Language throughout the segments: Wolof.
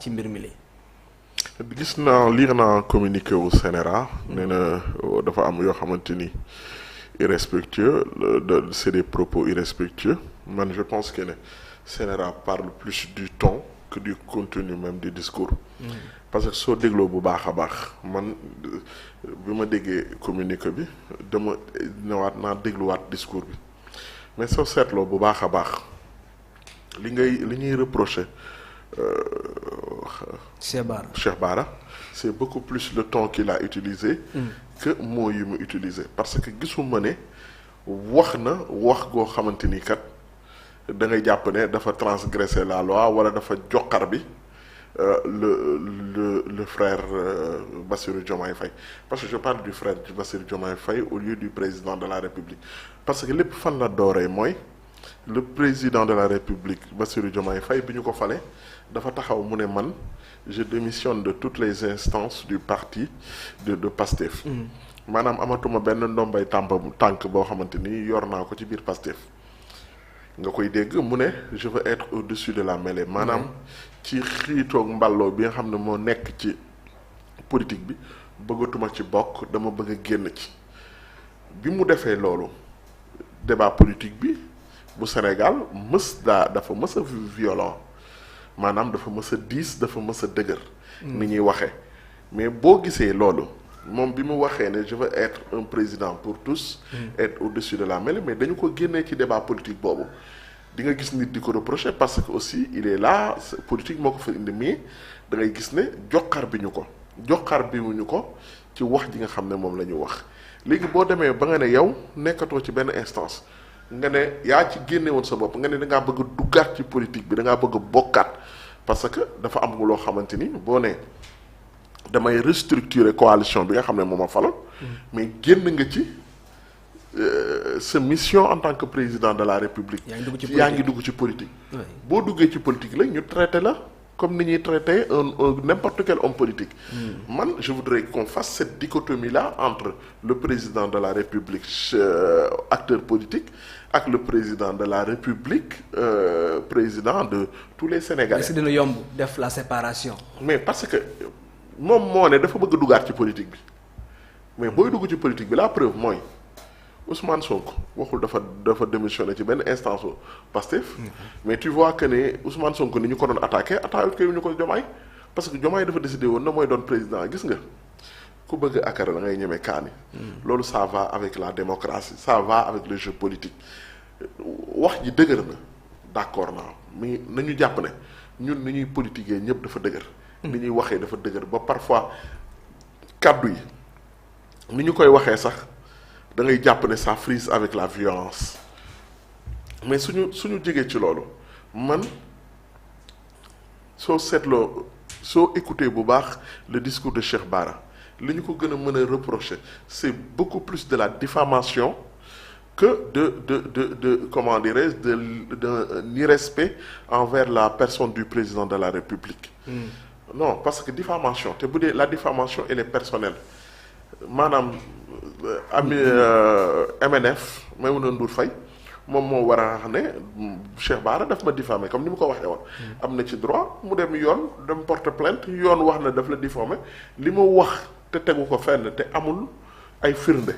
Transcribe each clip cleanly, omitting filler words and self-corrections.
ci mbir mi li gis naa lire naa communiqué wu CNRA nee na dafa am yoo xamante ni irrespectueux c'est des propos irrespectueux man je pense que ne CNRA parle plus du ton que du contenu même du discours. Parce que soo dégloo bu baax a baax man bi ma déggee communiqué bi dama newaat naa dégluwaat discours bi mais soo seetloo bu baax a baax li ñuy reprocher Cheikh Bara c'est beaucoup plus le ton qu'il a utilisé que mots yi mu utilisé parce que gisuma ne wax na wax goo xamante ni kat da ngay jàpp ne dafa transgresser la loi wala dafa joxar bi le frère Bassirou Diomaye Faye parce que je parle du frère Bassirou Diomaye Faye au lieu du président de la République parce que lépp fan la dooree mooy le président de la République Bassirou Diomaye Faye bi ñu ko fale dafa taxaw mu ne man je démissionne de toutes les instances du parti de Pastef maanaam amatuma benn ndombay tànk boo xamante ni yor naa ko ci biir Pastef nga koy dégg mu ne je veux être au-dessus de la mêlée maanaam ci xiitoog mballoo bi nga xam ne moo nekk ci politique bi bëggatuma ci bokk dama bëgg a génn ci bi mu defee loolu débat politique bi bu Sénégal dafa mës a violent maanaam dafa mës a diis dafa mës a dëgër ni ñuy waxee mais boo gisee loolu moom bi mu waxee ne je veux être un président pour tous être au-dessus de la mêlée mais dañu ko génnee ci débat politique boobu di nga gis nit di ko reprocher parce que aussi il est là politique moo ko fa indi mais da ngay gis ne joxar bi ñu ko ci wax ji nga xam ne moom la ñu wax léegi boo demee ba nga ne yow nekkatoo ci benn instance nga ne yaa ci génne woon sa bopp nga ne da ngaa bëgg a duggaat ci politique bi da ngaa bëgg a bokkaat parce que dafa am loo xamante ni boo ne damay restructurer coalition bi nga xam ne moom a faloon mais génn nga ci sa mission en tant que président de la République yaa ngi dugg ci politique boo duggee ci politique la ñu traité la comme ni ñuy traité un n'importe quel homme politique man je voudrais qu'on fasse cette dichotomie là entre le président de la République acteur politique ak le président de la République président de tous les Sénégalais. est-ce que dina yomb def la séparation. mais parce que moom moo ne dafa bëgg a duggaat ci politique bi mais booy dugg ci politique bi la preuve mooy Ousmane Sonko waxul dafa démissionné ci benn instance u Pastef mais tu vois que ne Ousmane Sonko ni ñu ko doon attaqué ñu ko Diomaye parce que Diomaye dafa décidé woon na mooy doon président gis nga ku bëgg akara da ngay ñeme kaani loolu ça va avec la démocratie ça va avec le jeu politique wax ji dëgër na d'accord naa mais nañu jàpp ne ñun ni ñuy politiquer ñëpp dafa dëgër ni ñuy waxee dafa dëgër ba parfois kàddu yi ni ñu koy waxee sax da ngay jàpp ne ça frise avec la violence mais suñu jegee ci loolu man soo seetloo soo écouter bu baax le discours de Cheikh Bara li ñu ko gën a mën a reprocher c'est beaucoup plus de la diffamation que de comment dirais-je d'un irrespect envers la personne du président de la République non parce que diffamation te bu dee la diffamation elle est personnelle maanaam MNF Maïmouna Ndour Faye moom moo war a wax ne Cheikh Bara daf ma diffamé comme ni mu ko waxee woon am na ci droit mu dem yoon dem porter plainte yoon wax na daf la diffamé li mu wax te tegu ko fenn te amul ay firnde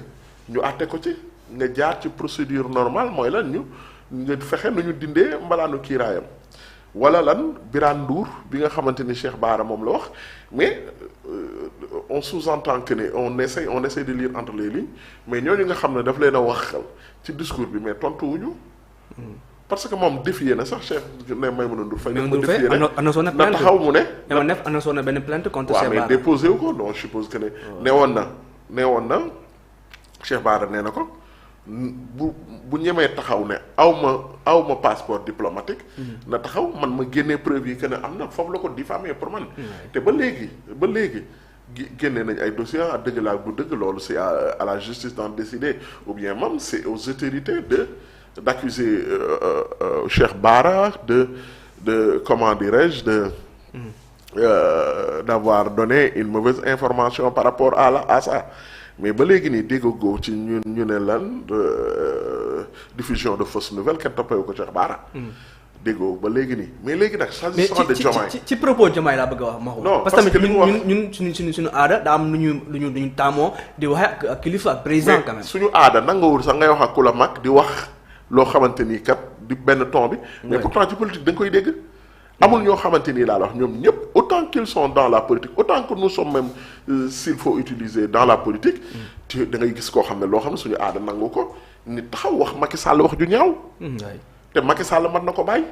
ñu àtte ko ci nga jaar ci procédure normale mooy lan nga fexe nu ñu dindee mbalaanu kiiraayam wala lan Birane Ndour bi nga xamante ni Cheikh Bara moom la wax mais on sous-entend que ne on essaie de lire entre les lignes mais ñooñu nga xam ne daf leen a wax ci discours bi mais tontuwuñu parce que moom défier na sax Cheikh ne Maïmouna Ndour Faye na taxaw mu ne annoncé na benn plainte contre Cheikh Bara mais déposé wu ko donc je suppose que ne neewoon na Cheikh Bara nee na ko bu ñemee taxaw ne aw ma passeport diplomatique na taxaw man ma génnee preuve yi que ne am na foofu la ko diffamé pour man te ba léegi génne nañ ay dossiers dëgg laa du dëgg loolu c'est à la justice d'en décider ou bien même c'est aux autorités d'accuser Cheikh Bara de comment dirais-je d'avoir donné une mauvaise information par rapport à ça mais ba léegi nii déggoo ci ñu ne lan diffusion de fausses nouvelles kenn toppeewu ko Cheikh Bara déggoo ba léegi nii mais léegi nag. s'agissant de Diomaye ci propos Diomaye laa bëgg a wax. non parce que tamit ñun suñu aada daa am lu ñu taamoo di waxee ak kilifa ak président quand même. suñu aada nanguwul sax ngay wax ak ku la mag di wax loo xamante ni kat di benn ton bi. mais pourtant ci politique da nga koy dégg. amul ñoo xamante ni laa la wax ñoom ñëpp autant qu'ils sont dans la politique autant que nous sommes même s'il faut utiliser dans la politique. te da ngay gis koo xam ne loo xam ne suñu aada nangu ko nit taxaw wax Macky Sall wax ju ñaaw. te Macky Sall mën na ko bàyyi.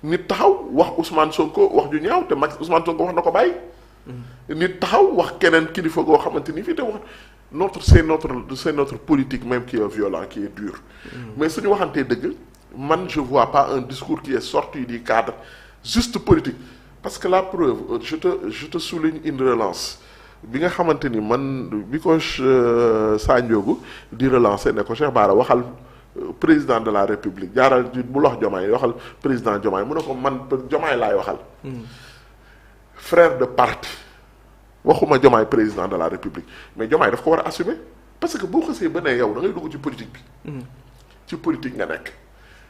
nit taxaw wax Ousmane Sonko wax ju ñaaw te Ousmane Sonko wax na ko bàyyi. nit taxaw wax keneen kilifa goo xamante ni fii te wax c'est notre politique même qui est violent qui est dur. mais suñu waxantee dëgg man je vois pas un discours qui est sorti du cadre juste politique parce que la preuve je te souligne une relance bi nga xamante ni man bi ko Sa Ndiogou di relancer ne ko Cheikh Bara waxal président de la République jaaral bul wax Diomaye waxal président Diomaye mu ne ko man Diomaye laay waxal. frère de parti waxuma Diomaye président de la République mais Diomaye daf ko war a assumer parce que boo xasee ba ne yow da ngay dugg ci politique bi. ci politique nga nekk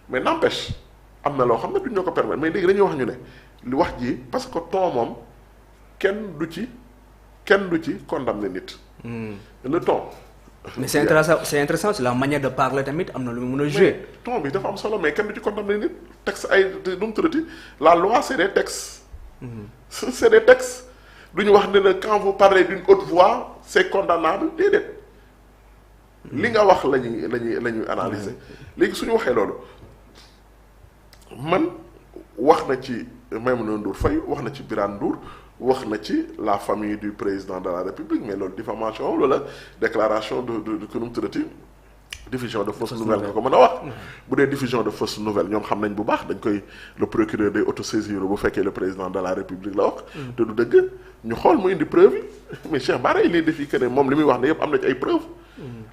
mais n'empêche am na loo xam ne duñ ñoo ko permettre mais léegi dañuy wax ñu ne li wax ji parce que ton moom kenn du ci condamner nit. le ton. mais c'est intéressant c'est la manière de parler tamit am na lu mu mën a jouer. ton bi dafa am solo mais kenn du ci condamner nit texte ay nu mu tuddati la loi c'est des textes. c'est des textes du ñu wax ne la quand vous parlez d'une haute voix c'est condamnable déedéet. li nga wax la ñuy analyser. léegi suñu waxee loolu man wax na ci Maïmouna Ndour Faye wax na ci Birane Ndour wax na ci la famille du président de la République mais loolu diffamation loolu la déclaration de que nu mu tuddati diffusion de fausse nouvelle nga ko mën a wax. bu dee diffusion de fausse nouvelle ñoom xam nañ bu baax dañ koy le procureur day autosaisir bu fekkee le président de la République la wax. te du dëgg ñu xool mu indi preuve yi mais Cheikh Bara il est défi que ne moom li muy wax ne yëpp am na ci ay preuves.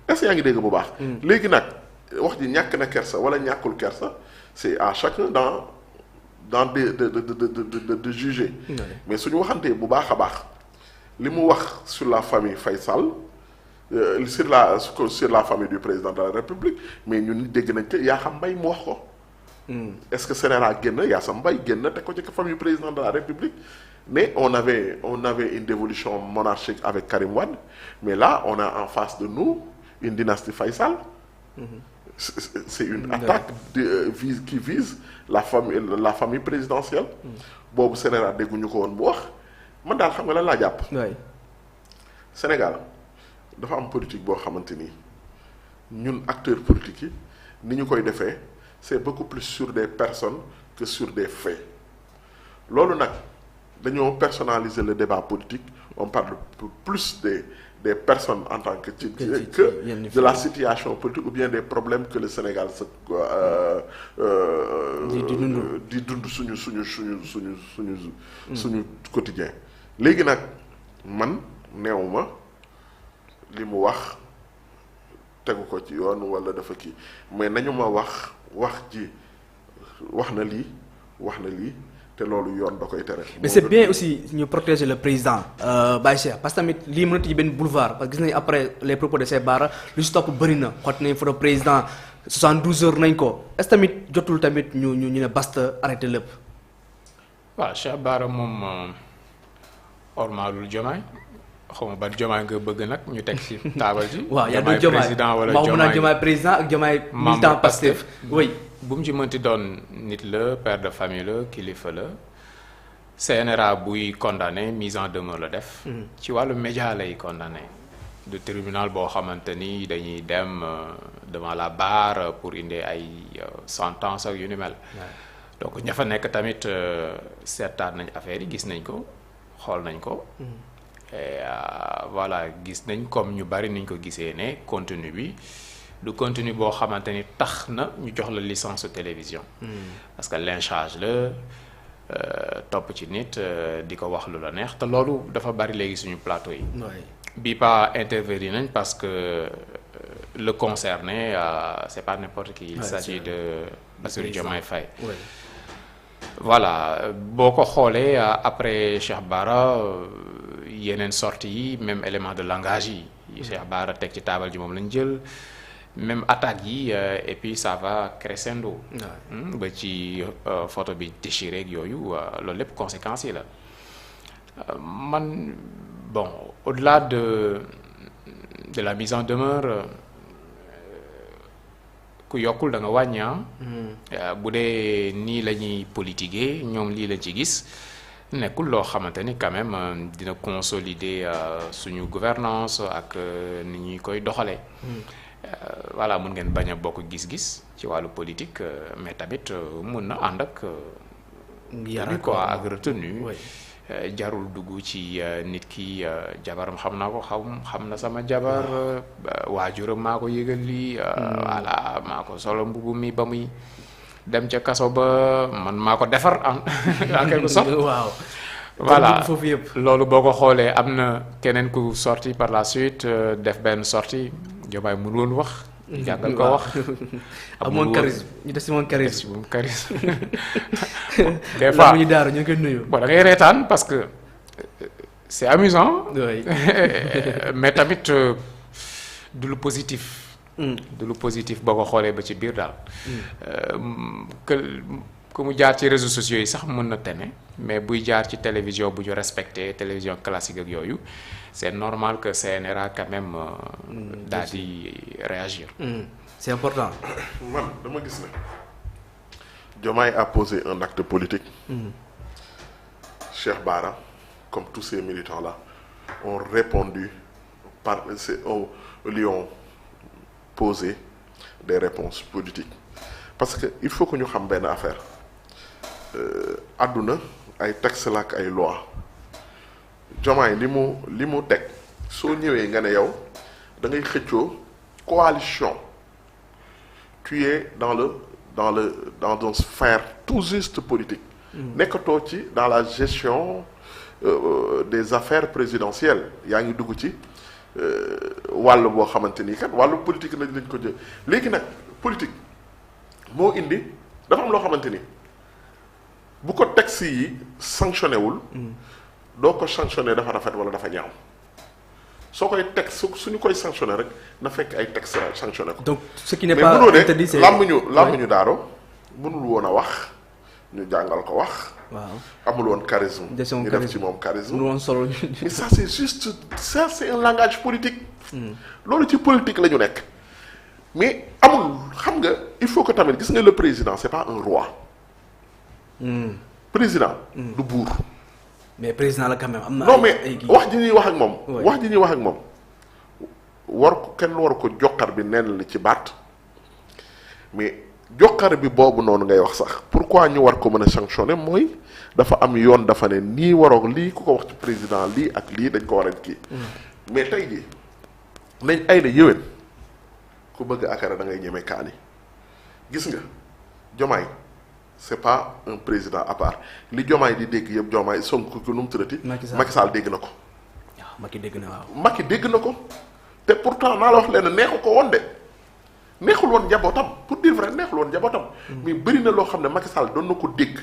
est-ce que yaa ngi dégg bu baax. léegi nag wax ji ñàkk na kersa wala ñàkkul kersa c'est à chacun de juger. mais suñu waxantee bu baax a baax li mu wax sur la famille Faye Sall sur la famille du président de la République mais ñun dégg nañ ko Yakham Mbaye mu wax ko. est-ce que Sénégal génn Yakham Mbaye génn teg ko ci famille président de la République mais on avait une dévolution monarchique avec Karim Wade mais là on a en face de nous une dynastie Faye Sall. C'est une attaque qui vise la famille présidentielle. boobu Sénégal dégguñu ko woon bu wax man daal xam nga lan laa jàpp. Sénégal dafa am politique boo xamante ni ñun acteurs politiques yi ni ñu koy defee c'est beaucoup plus sur des personnes que sur des faits loolu nag dañoo personnaliser le débat politique on parle plus des personnes en tant que de la situation politique ou bien des problèmes que le Sénégal se di dund suñu quotidien léegi nag man neewuma li mu wax tegu ko ci yoon wala dafa kii mais nañu ma wax ji wax na lii te loolu yoon da koy tere. mais c'est bien aussi ñu protéger le président Baye Cheikh parce que tamit lii mën na tijji benn boulevard parce que gis nañu après les propos de Cheikh Bara lu si topp bëri na xot nañ photo président 72 heures nañ ko est-ce tamit jotul tamit ñu ne basta arrêté lépp. waaw Cheikh Bara moom ormaalul Diomaye xaw ma ban Diomaye nga bëgg nag ñu teg ci taabal ji. waaw yaa doon président wala Diomaye président ak Diomaye militant Pastef oui. bu mu ci mënti doon nit la père de famille la kilifa la CNRA buy condamné mise en demeure la def. ci wàllu média lay condamné. du tribunal boo xamante ni dañuy dem devant la barre pour indi ay sentence ak yu ni mel. donc ña fa nekk tamit seetaan nañ affaire yi gis nañ ko xool nañ ko. et voilà gis nañ comme ñu bari niñ ko gisee ne contenu bi. du contenu boo xamante ni tax na ñu jox la licence de télévision. parce que lynchage la topp ci nit di ko wax lu la neex te loolu dafa bari léegi suñu plateau yi. bi pas intervenir nañ parce que le concerné c'est pas n'importe qui. Il s'agit de Bassirou Diomaye Faye. voilà boo ko xoolee après Cheikh Bara yeneen sorties yi même élément de langage yi. Cheikh Bara teg ci taabal ji moom lañ jël. même attaques yi et puis ça va crescendo. ba ci photo bi déchiré ak yooyu loolu lépp conséquences yi la man bon au-delà de la mise en demeure ku yokkul da nga wàññi bu dee nii la ñuy politiquer ñoom lii lañ ci gis nekkul loo xamante ni quand même dina consolider suñu gouvernance ak ni ñuy koy doxalee. Voilà mun ngeen bañ a bokk gis-gis ci wàllu politique mais tamit mun na ànd ak. yar quoi ak retenue. jarul dugg ci nit ki jabaram xam naa ko xam na sama jabar waajuram maa ko yëgal lii. voilà maa ko solo mbubu mi ba muy dem ca kaso ba man maa ko defar en quelque sorte. waaw. voilà foofu yëpp. loolu boo ko xoolee am na keneen ku sorti par la suite def benn sortie Diomaye mënul woon wax. jàngal ko wax. amoon charisme ñu des si moom charisme. des fois ñu daaru ñu ngi koy nuyu. bon da ngay reetaan parce que c'est amusant. oui. mais tamit du lu positif. du lu positif boo ko xoolee ba ci biir daal. que mu jaar ci réseaux sociaux yi sax mën na tene mais buy jaar ci télévision bu ñu respecté télévision classique ak yooyu c'est normal que CNRA quand même daal di réagir. C'est important. man dama gis ne Diomaye a posé un acte politique. Cheikh Bara comme tous ces militants là ont répondu lui ont posé des réponses politiques parce que il faut que ñu xam benn affaire àdduna ay texte la ak ay loi Diomaye li mu teg soo ñëwee nga ne yow da ngay xëccoo coalition tu es dans une sphère tout juste politique. nekkatoo ci dans la gestion des affaires présidentielles yaa ngi dugg ci wàll boo xamante ni kat wàllu politique lañ ko jël léegi nag politique moo indi dafa am loo xamante ni bu ko texte yi sanctionné wul. doo ko sanctionné dafa rafet wala dafa ñaaw soo koy teg suñu koy sanctionné rek na fekk ay texte sanctionné ko. donc ce qui n'est pas interdit c'est làmmiñu daaro mënul woon a wax ñu jàngal ko wax. waaw amul woon charisme. ñu def ci moom charisme. mënul woon solo. mais ça c'est juste ça c'est un langage politique. loolu ci politique la ñu nekk. mais amul xam nga il faut que tamit gis nga le président c'est pas un roi. président. du buur. mais président la quand même am na. non mais wax ji ñuy wax ak moom. wax ji ñuy wax ak moom kenn war ko joxar bi nen la ci baat mais joxar bi boobu noonu ngay wax sax pourquoi ñu war ko mën a sanctionner mooy dafa am yoon dafa ne nii waroog lii ku ko wax ci président lii ak lii dañ ko war a kii. mais tey jii nañ ay la yéwén ku bëgg akara da ngay ñeme kaani gis nga Diomaye c'est pas un président à part li Diomaye di dégg yëpp Diomaye Sonko ku nu mu tuddati. Macky Sall dégg na ko. waaw Macky dégg na waaw. Macky dégg na ko te pourtant naa la wax leen neexu ko woon de neexul woon njabootam pour dire vrai neexul woon njabootam. mais bëri na loo xam ne Macky Sall doon na ko dégg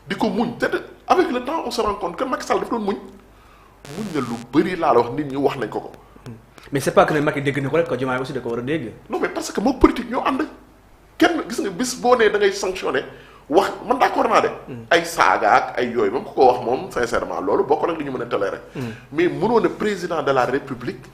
di ko muñ te avec le temps on se rend compte que Macky Sall dafa doon muñ na lu bëri laa la wax nit ñi wax nañ ko. mais c'est pas que ne Macky dégg na ko rek ko Diomaye aussi da ko war a dégg. non mais parce que moom politique ñoo ànd kenn gis nga bis boo nee da ngay sanctionné wax man d'accord naa de. ay saaga ak ay yooyu moom ku ko wax moom sincèrement loolu bokk nag li ñu mën a tolérer. mais mënoon a président de la république